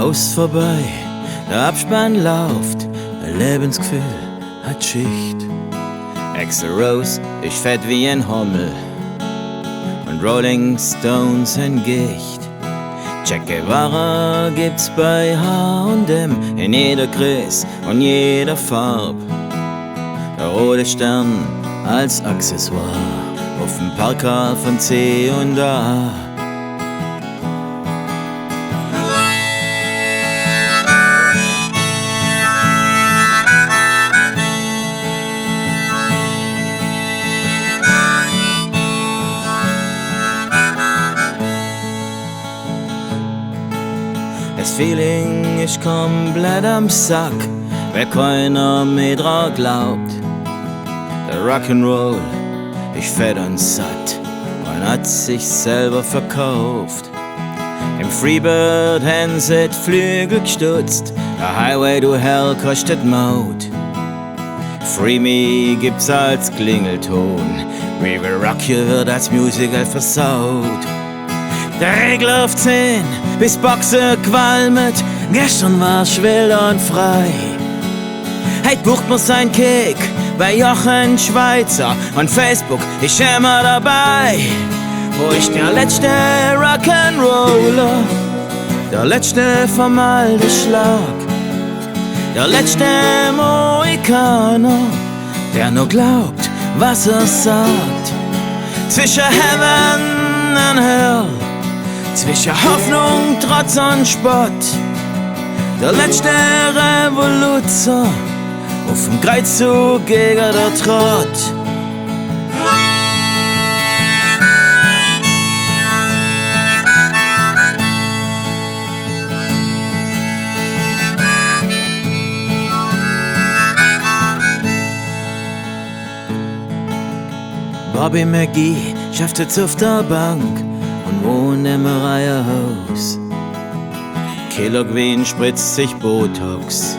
Aus vorbei, der Abspann läuft, ein Lebensgefühl hat Schicht. Axl Rose, ich fett wie ein Hummel und Rolling Stones ein Gicht. Che Guevara gibt's bei H&M in jeder Größe und jeder Farb. Der rote Stern als Accessoire auf dem Parker von C&A. Das Feeling ist komplett am Sack, weil keiner mehr dran glaubt. Der Rock'n'Roll ist fett und satt und hat sich selber verkauft. Im Freebird haben sie die Flügel gestutzt, der Highway to Hell kostet Maut. Free Me gibt's als Klingelton, We Will Rock You wird als Musical versaut. Der Regler auf 10, bis Boxen qualmet, gestern war's wild und frei. Heit bucht man sein Kick bei Jochen Schweizer und Facebook ist immer dabei. Wo ist der letzte Rock'n'Roller, der letzte vom alten Schlag, der letzte Mohikaner, der nur glaubt, was er sagt. Zwischen Heaven und Hell, zwischen Hoffnung, Trotz und Spott, der letzte Revoluzer auf dem Kreuzzug gegen der Trott. Bobby McGee schafft jetzt auf der Bank und wohnt im Reiherhaus. Killer Queen spritzt sich Botox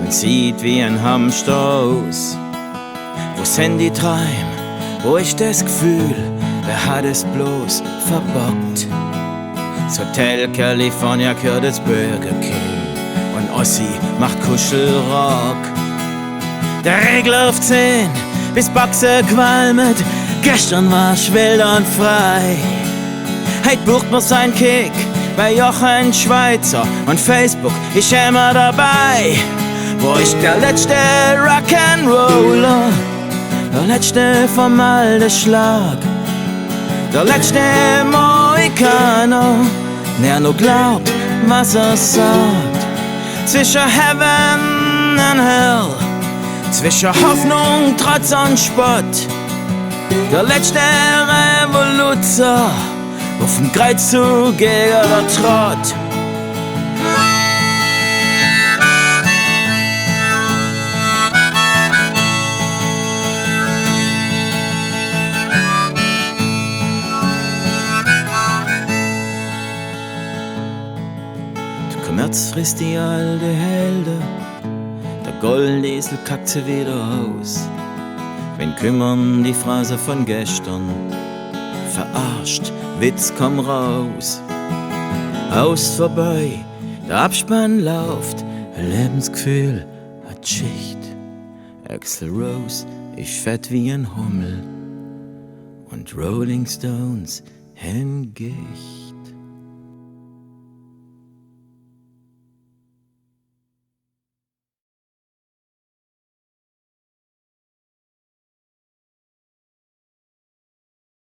und sieht wie ein Hamster aus. Wo's Handy träum, wo ist das Gefühl, wer hat es bloß verbockt? Das Hotel California gehört das Burger King und Ossi macht Kuschelrock. Der Regler auf 10, bis Boxen qualmet, gestern war's wild und frei. Heit bucht man sein Kick bei Jochen Schweizer und Facebook ist immer dabei. Wo ist der letzte Rock'n'Roller, der letzte vom alten Schlag, der letzte Mohikaner, der nur glaubt, was er sagt. Zwischen Heaven und Hell, zwischen Hoffnung, Trotz und Spott, der letzte Revoluzer auf dem Kreuzzug gegen der Trott. Der Kommerz frisst die alte Helden, der Goldesel kackt sie wieder aus. Wen kümmern die Phrase von gestern? Verarscht, Witz komm raus. Aus vorbei, der Abspann läuft, ein Lebensgefühl hat Schicht. Axl Rose, ich fett wie ein Hummel und Rolling Stones häng ich.